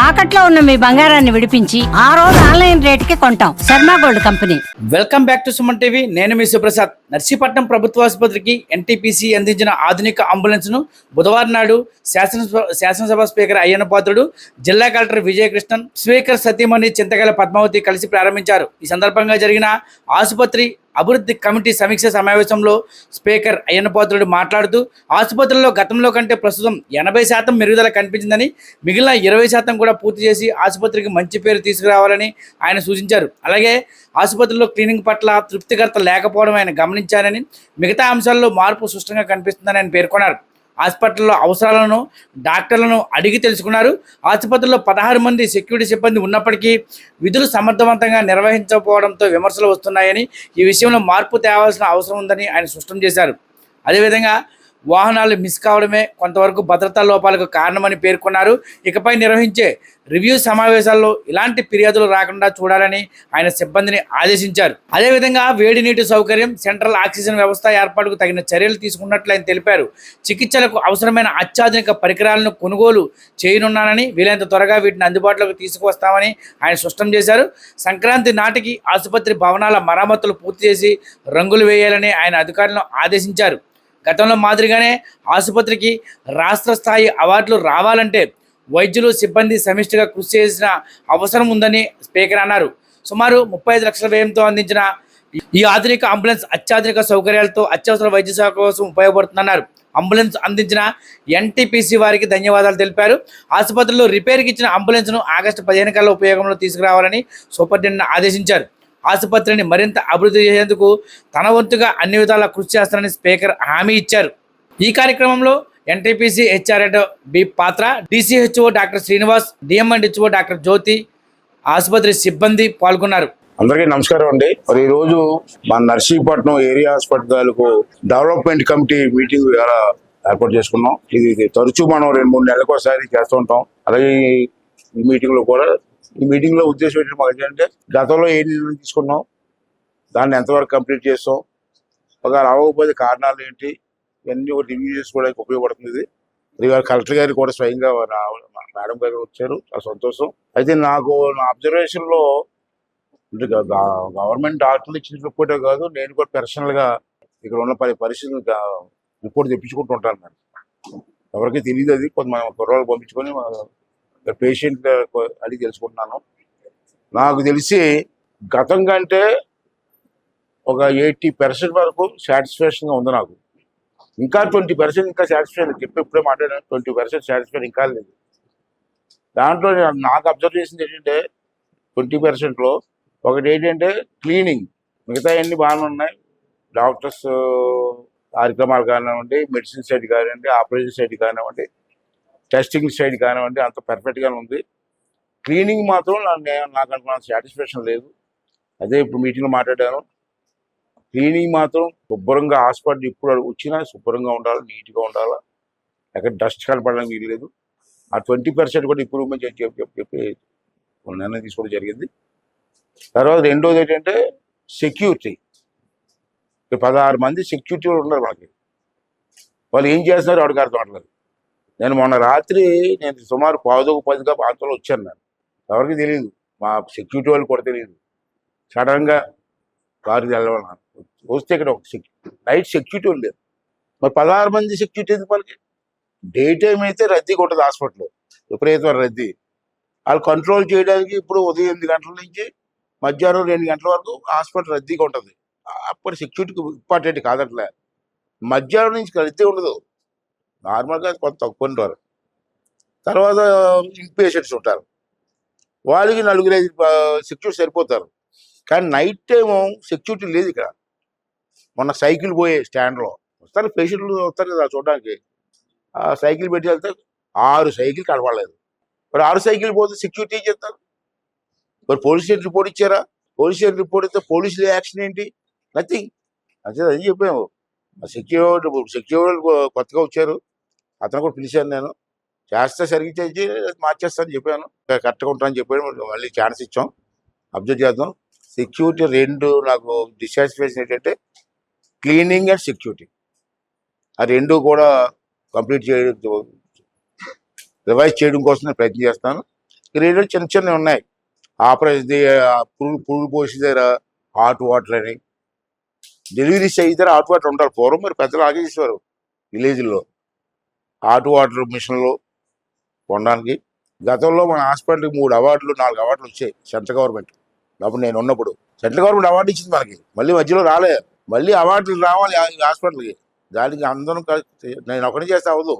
తాకట్లో ఉన్న మీ బంగారాన్ని విడిపించి ఆ రోజు ఆన్లైన్ రేటుకి కొంటాం. Sharma gold company. Welcome back to Suman TV. నేను మీ సుప్రసాద్. నర్సీపట్నం ప్రభుత్వ ఆసుపత్రికి ఎన్టీపీసీ అందించిన ఆధునిక అంబులెన్స్ ను బుధవారం నాడు శాసనసభ స్పీకర్ అయ్యన్న పాత్రుడు, జిల్లా కలెక్టర్ విజయకృష్ణన్, స్పీకర్ సతీమణి చింతకాయల పద్మావతి కలిసి ప్రారంభించారు. ఈ సందర్భంగా జరిగిన ఆసుపత్రి అభివృద్ధి కమిటీ సమీక్ష సమావేశంలో స్పీకర్ అయ్యన్న పాత్రుడు మాట్లాడుతూ, ఆసుపత్రిలో గతంలో కంటే ప్రస్తుతం 80% మెరుగుదల కనిపించిందని, మిగిలిన 20% కూడా పూర్తి చేసి ఆసుపత్రికి మంచి పేరు తీసుకురావాలని ఆయన సూచించారు. అలాగే ఆసుపత్రిలో క్లీనింగ్ పట్ల తృప్తికరత లేకపోవడం ఆయన గమనించారని, మిగతా అంశాల్లో మార్పు స్పష్టంగా కనిపిస్తుందని ఆయన పేర్కొన్నారు. హాస్పిటల్లో అవసరాలను డాక్టర్లను అడిగి తెలుసుకున్నారు. ఆసుపత్రిలో 16 మంది సెక్యూరిటీ సిబ్బంది ఉన్నప్పటికీ విధులు సమర్థవంతంగా నిర్వహించకపోవడంతో విమర్శలు వస్తున్నాయని, ఈ విషయంలో మార్పు తేవాల్సిన అవసరం ఉందని ఆయన స్పష్టం చేశారు. అదేవిధంగా వాహనాలు మిస్ కావడమే కొంతవరకు భద్రతా లోపాలకు కారణమని పేర్కొన్నారు. ఇకపై నిర్వహించే రివ్యూ సమావేశాల్లో ఇలాంటి ఫిర్యాదులు రాకుండా చూడాలని ఆయన సిబ్బందిని ఆదేశించారు. అదేవిధంగా వేడి నీటి సౌకర్యం, సెంట్రల్ ఆక్సిజన్ వ్యవస్థ ఏర్పాటుకు తగిన చర్యలు తీసుకున్నట్లు ఆయన తెలిపారు. చికిత్సలకు అవసరమైన అత్యాధునిక పరికరాలను కొనుగోలు చేయనున్నానని, వీలైనంత త్వరగా వీటిని అందుబాటులోకి తీసుకువస్తామని ఆయన స్పష్టం చేశారు. సంక్రాంతి నాటికి ఆసుపత్రి భవనాల మరమ్మతులు పూర్తి చేసి రంగులు వేయాలని ఆయన అధికారులను ఆదేశించారు. గతంలో మాదిరిగానే ఆసుపత్రికి రాష్ట్ర స్థాయి అవార్డులు రావాలంటే వైద్యులు సిబ్బంది సమిష్టిగా కృషి చేసిన అవసరం ఉందని స్పీకర్ అన్నారు. సుమారు 35 లక్షల వ్యయంతో అందించిన ఈ ఆధునిక అంబులెన్స్ అత్యాధునిక సౌకర్యాలతో అత్యవసర వైద్య సేవ కోసం ఉపయోగపడుతుందన్నారు. అంబులెన్స్ అందించిన ఎన్టీపీసీ వారికి ధన్యవాదాలు తెలిపారు. ఆసుపత్రిలో రిపేర్కి ఇచ్చిన అంబులెన్స్ను ఆగస్టు 15 కల్లా ఉపయోగంలో తీసుకురావాలని సూపరింటెండెంట్ ఆదేశించారు. ఆసుపత్రిని మరింత అభివృద్ధి చేసేందుకు తన వంతుగా అన్ని విధాలా కృషి చేస్తానని స్పీకర్ హామీ ఇచ్చారు. ఈ కార్యక్రమంలో NTPC HR head B Patra, DCHO doctor Srinivas, DMHO doctor Jyothi, ఆసుపత్రి సిబ్బంది పాల్గొన్నారు. అందరికీ నమస్కారం అండి. మరి ఈ రోజు మన నర్సీపట్నం ఏరియా హాస్పిటల్కు డెవలప్మెంట్ కమిటీ మీటింగ్ ఏర్పాటు చేసుకున్నాం. ఇది తరచూ మనం 2-3 నెలలకు ఒకసారి చేస్తూ ఉంటాం. అలాగే ఈ మీటింగ్ లో ఉద్దేశం ఏంటంటే మాకు ఏంటంటే గతంలో ఏ నిర్ణయం తీసుకున్నాం, దాన్ని ఎంతవరకు కంప్లీట్ చేస్తాం, ఒక అవ్వకపోతే కారణాలు ఏంటి, ఇవన్నీ ఒక రివ్యూ చేసుకోవడానికి ఉపయోగపడుతుంది. ఇవాళ కలెక్టర్ గారు కూడా స్వయంగా మేడం గారు వచ్చారు, చాలా సంతోషం. అయితే నాకు నా అబ్జర్వేషన్ లో గవర్నమెంట్ డాక్టర్లు ఇచ్చిన రిపోర్టే కాదు, నేను కూడా పర్సనల్ గా ఇక్కడ ఉన్న పరిస్థితులు రిపోర్ట్ తెప్పించుకుంటూ ఉంటాను. నేను ఎవరికి తెలియదు, అది కొంతమంది కుర్రాళ్ళు పంపించుకొని పేషెంట్ అడిగి తెలుసుకుంటున్నాను. నాకు తెలిసి గతం కంటే ఒక 80% వరకు సాటిస్ఫాక్షన్గా ఉంది. నాకు ఇంకా 20% ఇంకా సాటిస్ఫాక్షన్ ఇప్పుడే మాట్లాడాను. 20% సాటిస్ఫాక్షన్ ఇంకా లేదు. దాంట్లో నాకు అబ్జర్వ్ చేసింది ఏంటంటే 20%లో ఒకటి ఏంటంటే క్లీనింగ్, మిగతా అన్ని బాగానే ఉన్నాయి. డాక్టర్స్ కార్యక్రమాలు కానివ్వండి, మెడిసిన్ సైడ్ కానివ్వండి, ఆపరేషన్ సైడ్ కానివ్వండి, టెస్టింగ్ సైడ్ కానివ్వండి, అంత పర్ఫెక్ట్గానే ఉంది. క్లీనింగ్ మాత్రం నాకు అనుకున్న సాటిస్ఫాక్షన్ లేదు. అదే ఇప్పుడు మీటింగ్లో మాట్లాడాను. క్లీనింగ్ మాత్రం శుభ్రంగా హాస్పిటల్ ఇప్పుడు వచ్చినా శుభ్రంగా ఉండాలి, నీట్గా ఉండాలి, ఎక్కడ డస్ట్ కనపడడానికి వీల్లేదు. ఆ 20% కూడా ఇంప్రూవ్మెంట్ చెప్పి నిర్ణయం తీసుకోవడం జరిగింది. తర్వాత రెండోది ఏంటంటే సెక్యూరిటీ. 16 మంది సెక్యూరిటీ ఉన్నారు మనకి. వాళ్ళు ఏం చేస్తున్నారు వాడికి అర్థం అవట్లేదు. నేను మొన్న రాత్రి సుమారు 10:10 ప్రాంతంలో వచ్చాను. నేను ఎవరికి తెలియదు, మా సెక్యూరిటీ వాళ్ళు కూడా తెలియదు. సడన్గా కారు వెళ్ళాలన్నారు. వస్తే ఇక్కడ ఒక నైట్ సెక్యూరిటీ లేదు. మరి 16 మంది సెక్యూరిటీ ఎందుకు వాళ్ళకి? డే టైం అయితే రద్దీగా ఉంటుంది హాస్పిటల్లో, విపరీతమైన రద్దీ. వాళ్ళు కంట్రోల్ చేయడానికి ఇప్పుడు ఉదయం 8 గంటల నుంచి మధ్యాహ్నం 2 గంటల వరకు హాస్పిటల్ రద్దీగా ఉంటుంది. అప్పుడు సెక్యూరిటీకి ఇంపార్టెంట్ కాదట్లే. మధ్యాహ్నం నుంచి రద్దీ ఉండదు, నార్మల్గా కొంత తక్కువ ఉంటారు. తర్వాత ఇన్పేషెంట్స్ ఉంటారు, వాళ్ళకి 4-5 సెక్యూరిటీ సరిపోతారు. కానీ నైట్ టైము సెక్యూరిటీ లేదు ఇక్కడ. మొన్న సైకిల్ పోయే స్టాండ్లో వస్తారు, పేషెంట్లు వస్తారు కదా చూడడానికి. ఆ సైకిల్ పెట్టి వెళ్తే 6 సైకిల్ కనపడలేదు. మరి 6 సైకిల్ పోతే సెక్యూరిటీ ఏం చేస్తారు? మరి పోలీస్ స్టేషన్ రిపోర్ట్ ఇచ్చారా? పోలీస్ స్టేషన్ రిపోర్ట్ ఇస్తే పోలీసులు యాక్షన్ ఏంటి? నథింగ్. అది చెప్పాము. సెక్యూరిటీ కొత్తగా వచ్చారు, అతను కూడా పిలిచాను. నేను చేస్తే సరిగ్గా చేసి మార్చేస్తానని చెప్పాను, కరెక్ట్గా ఉంటానని చెప్పాను. మళ్ళీ ఛాన్స్ ఇచ్చాం, అబ్జర్వ్ చేద్దాం. సెక్యూరిటీ 2 నాకు డిసాటిస్ఫాక్షన్ ఏంటంటే క్లీనింగ్ అండ్ సెక్యూరిటీ. ఆ 2 కూడా కంప్లీట్ చేయడం, రివైజ్ చేయడం కోసం నేను ప్రయత్నం చేస్తాను. రేడియో చిన్న చిన్నవి ఉన్నాయి. ఆపరేషన్ పురుగు పోసి దగ్గర హాట్ వాటర్ అని డెలివరీస్ అయితే హాట్ వాటర్ ఉంటారు. పూర్వం మరి పెద్దలు ఆగేసేవారు విలేజ్లో హాట్ వాటర్ మిషన్లు కొనడానికి. గతంలో మన హాస్పిటల్కి 3 అవార్డులు 4 అవార్డులు వచ్చాయి సెంట్రల్ గవర్నమెంట్. అప్పుడు నేను ఉన్నప్పుడు సెంట్రల్ గవర్నమెంట్ అవార్డు ఇచ్చింది మనకి. మళ్ళీ మధ్యలో రాలే. మళ్ళీ అవార్డులు రావాలి ఈ హాస్పిటల్కి. దానికి అందరం కలిసి, నేను ఒకటి చేస్తే అవ్వదు,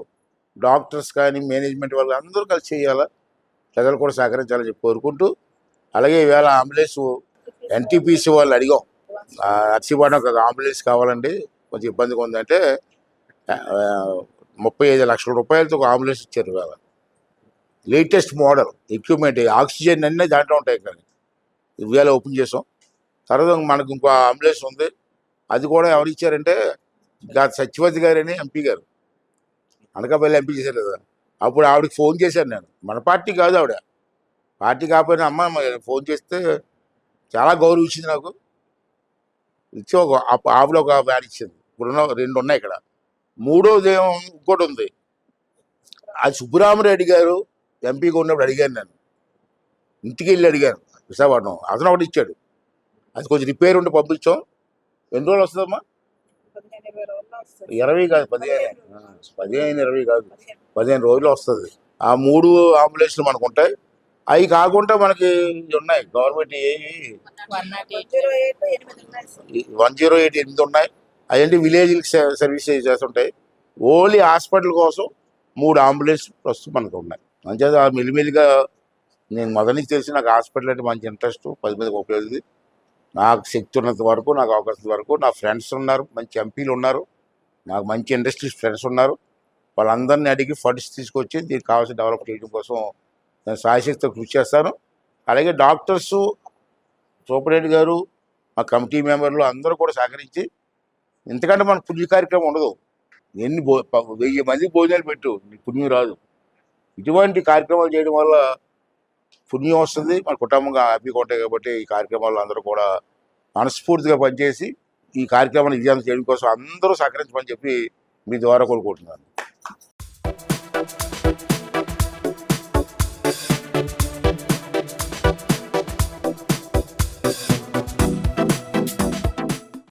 డాక్టర్స్ కానీ మేనేజ్మెంట్ వాళ్ళు అందరూ కలిసి చేయాలా, ప్రజలు కూడా సహకరించాలని చెప్పి కోరుకుంటూ, అలాగే ఈవేళ అంబులెన్స్ ఎన్టీపీసీ వాళ్ళు అడిగాం, నర్సీపట్నం ఒక అంబులెన్స్ కావాలండి, కొంచెం ఇబ్బందిగా ఉందంటే 35 లక్షల రూపాయలతో ఒక అంబులెన్స్ ఇచ్చారు. ఇవాళ లేటెస్ట్ మోడల్ ఎక్విప్మెంట్, ఆక్సిజన్ అన్నీ దాంట్లో ఉంటాయి. కానీ ఇవాళ ఓపెన్ చేసాం. తర్వాత మనకు ఇంకో అంబులెన్స్ ఉంది, అది కూడా ఎవరు ఇచ్చారంటే సత్యవతి గారని ఎంపీ గారు, అనకాపల్లి ఎంపీ చేశారు కదా. అప్పుడు ఆవిడకి ఫోన్ చేశాను నేను. మన పార్టీ కాదు ఆవిడ, పార్టీ కాకపోయినా అమ్మ ఫోన్ చేస్తే చాలా గౌరవించింది నాకు. ఇచ్చి ఆవిడ ఒక వ్యాన్ ఇచ్చింది. ఇప్పుడున్న 2 ఉన్నాయి ఇక్కడ. మూడోది ఏమో ఇంకోటి ఉంది, అది సుబ్బరామరెడ్డి గారు ఎంపీగా ఉన్నప్పుడు అడిగాను నేను, ఇంటికి వెళ్ళి అడిగాను విశాఖపట్నం. అతను ఒకటి ఇచ్చాడు. అది కొంచెం రిపేర్ ఉండి పంపించాం. ఎన్ని రోజులు వస్తుందమ్మా? 20 కాదు, 15 20 కాదు, 15 రోజులు వస్తుంది. ఆ 3 అంబులెన్స్లు మనకు ఉంటాయి. అవి కాకుండా మనకి ఉన్నాయి గవర్నమెంట్ 108 8 ఉన్నాయి. అదేంటి విలేజ్కి సర్వీస్ చేస్తుంటాయి. ఓన్లీ హాస్పిటల్ కోసం 3 అంబులెన్స్ ప్రస్తుతం మనకు ఉన్నాయి. అంచేత మెల్లిమెల్లిగా నేను మొదటి నుంచి తెలిసి నాకు హాస్పిటల్ అంటే మంచి ఇంట్రెస్ట్, 10 మందికి ఉపయోగింది. నాకు శక్తి ఉన్నంత వరకు, నాకు అవకాశం వరకు, నా ఫ్రెండ్స్ ఉన్నారు, మంచి ఎంపీలు ఉన్నారు, నాకు మంచి ఇండస్ట్రీస్ ఫ్రెండ్స్ ఉన్నారు. వాళ్ళందరినీ అడిగి ఫండ్స్ తీసుకొచ్చి దీనికి కావాల్సిన డెవలప్ చేయడం కోసం నేను సాయశక్తితో కృషి చేస్తాను. అలాగే డాక్టర్సు, సూపరింటెండెంట్ గారు, మా కమిటీ మెంబర్లు అందరూ కూడా సహకరించి, ఎందుకంటే మన పుణ్య కార్యక్రమం ఉండదు. 1000 మందికి భోజనాలు పెట్టు, నీకు పుణ్యం రాదు. ఇటువంటి కార్యక్రమాలు చేయడం వల్ల పుణ్యం వస్తుంది, మన కుటుంబంగా హ్యాపీగా ఉంటాయి. కాబట్టి ఈ కార్యక్రమాలు అందరూ కూడా మనస్ఫూర్తిగా పనిచేసి ఈ కార్యక్రమాన్ని విజయం చేయడం కోసం అందరూ సహకరించమని చెప్పి మీ ద్వారా కోరుకుంటున్నాను.